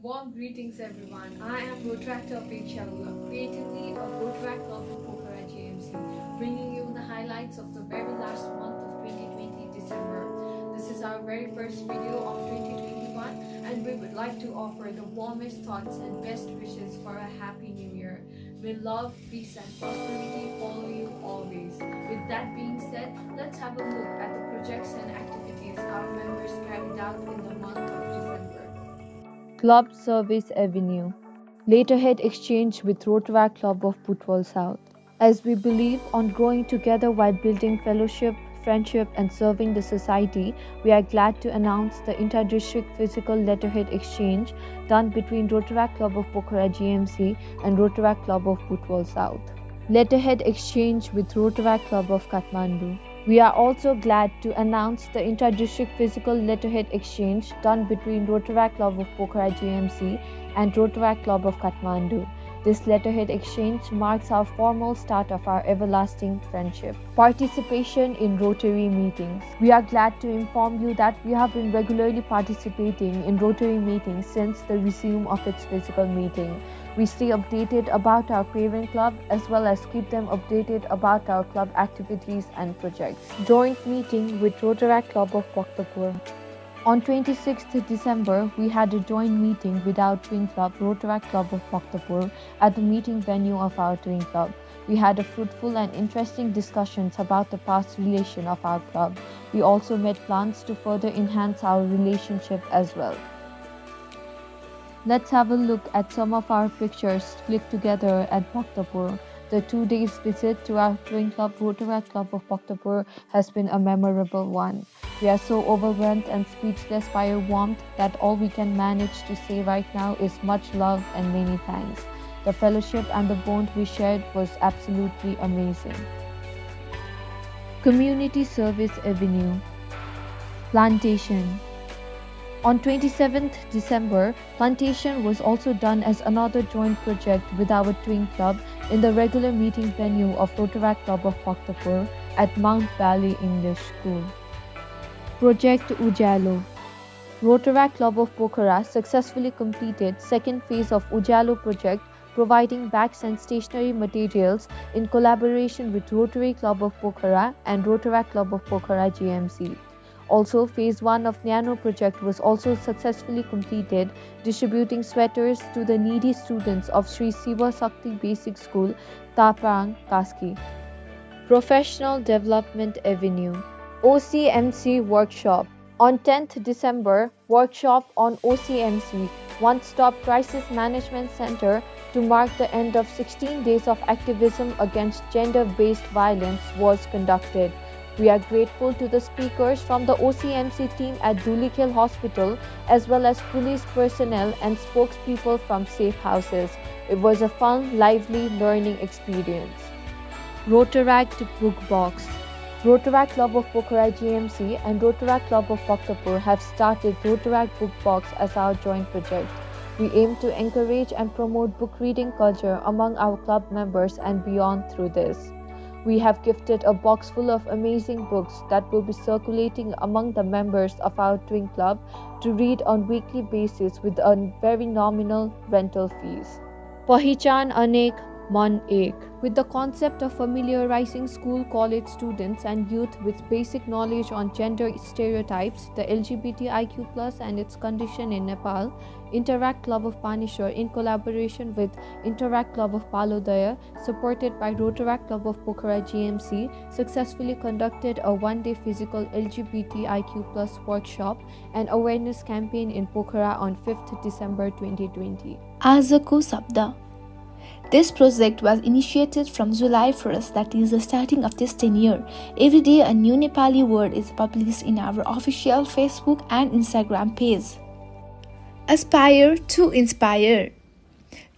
Warm greetings everyone. I am Rotractor Pechalula, creatively of Rotract Club of Pokhara GMC, bringing you the highlights of the very last month of 2020 December. This is our very first video of 2021 and we would like to offer the warmest thoughts and best wishes for a happy new year. May love, peace and prosperity follow you always. With that being said, let's have a look at the projects and activities our members carried out in the month of December. Club Service Avenue, Letterhead Exchange with Rotaract Club of Putwal South. As we believe on growing together while building fellowship, friendship and serving the society, we are glad to announce the inter-district physical letterhead exchange done between Rotaract Club of Pokhara GMC and Rotaract Club of Putwal South. Letterhead exchange with Rotaract Club of Kathmandu. We are also glad to announce the inter-district physical letterhead exchange done between Rotaract Club of Pokhara GMC and Rotaract Club of Kathmandu. This letterhead exchange marks our formal start of our everlasting friendship. Participation in Rotary meetings. We are glad to inform you that we have been regularly participating in Rotary meetings since the resume of its physical meeting. We stay updated about our parent club as well as keep them updated about our club activities and projects. Joint meeting with Rotaract Club of Bhaktapur. On 26th December, we had a joint meeting with our twin club, Rotaract Club of Bhaktapur, at the meeting venue of our twin club. We had a fruitful and interesting discussions about the past relation of our club. We also made plans to further enhance our relationship as well. Let's have a look at some of our pictures clicked together at Bhaktapur. The 2 days visit to our twin club, Rotaract Club of Bhaktapur, has been a memorable one. We are so overwhelmed and speechless by your warmth that all we can manage to say right now is much love and many thanks. The fellowship and the bond we shared was absolutely amazing. Community Service Avenue, Plantation. On 27th December, Plantation was also done as another joint project with our twin club in the regular meeting venue of Rotaract Club of Bhaktapur at Mount Valley English School. Project Ujalo. Rotaract Club of Pokhara successfully completed second phase of Ujalo project, providing bags and stationery materials in collaboration with Rotary Club of Pokhara and Rotaract Club of Pokhara GMC. Also, phase 1 of Nano project was also successfully completed, distributing sweaters to the needy students of Sri Siva Sakti Basic School, Tapang, Kaski. Professional Development Avenue, OCMC Workshop. On 10th December, workshop on OCMC, One Stop Crisis Management Center, to mark the end of 16 days of activism against gender-based violence was conducted. We are grateful to the speakers from the OCMC team at Dhulikhel Hospital as well as police personnel and spokespeople from safe houses. It was a fun, lively learning experience. Rotaract Book Box. Rotaract Club of Pokhara GMC and Rotaract Club of Bhaktapur have started Rotaract Book Box as our joint project. We aim to encourage and promote book reading culture among our club members and beyond through this. We have gifted a box full of amazing books that will be circulating among the members of our twin club to read on weekly basis with a very nominal rental fees. Pahichan Anek Man Ek. With the concept of familiarizing school, college students and youth with basic knowledge on gender stereotypes, the LGBTIQ+ and its condition in Nepal, Interact Club of Panishar, in collaboration with Interact Club of Palodaya, supported by Rotaract Club of Pokhara GMC, successfully conducted a one-day physical LGBTIQ+ workshop and awareness campaign in Pokhara on 5th December 2020. आजको शब्द. This project was initiated from July 1st, that is the starting of this tenure. Every day a new Nepali word is published in our official Facebook and Instagram page. Aspire to inspire.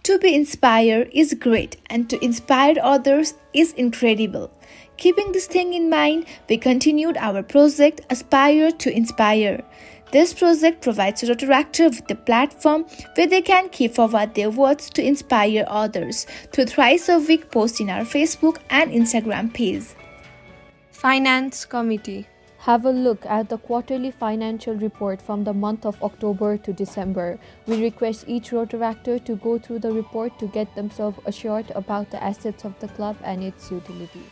To be inspired is great and to inspire others is incredible. Keeping this thing in mind, we continued our project Aspire to Inspire. This project provides Rotaractor with a platform where they can keep forward their words to inspire others through thrice a week posts in our Facebook and Instagram page. Finance Committee. Have a look at the quarterly financial report from the month of October to December. We request each Rotaractor to go through the report to get themselves assured about the assets of the club and its utility.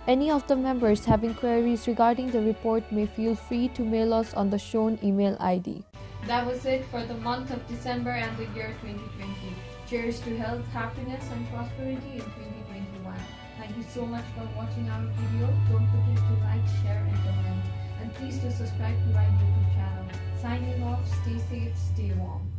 Any of the members having queries regarding the report may feel free to mail us on the shown email ID. That was it for the month of December and the year 2020. Cheers to health, happiness and prosperity in 2021. Thank you so much for watching our video. Don't forget to like, share and comment. And please do subscribe to our YouTube channel. Signing off, stay safe, stay warm.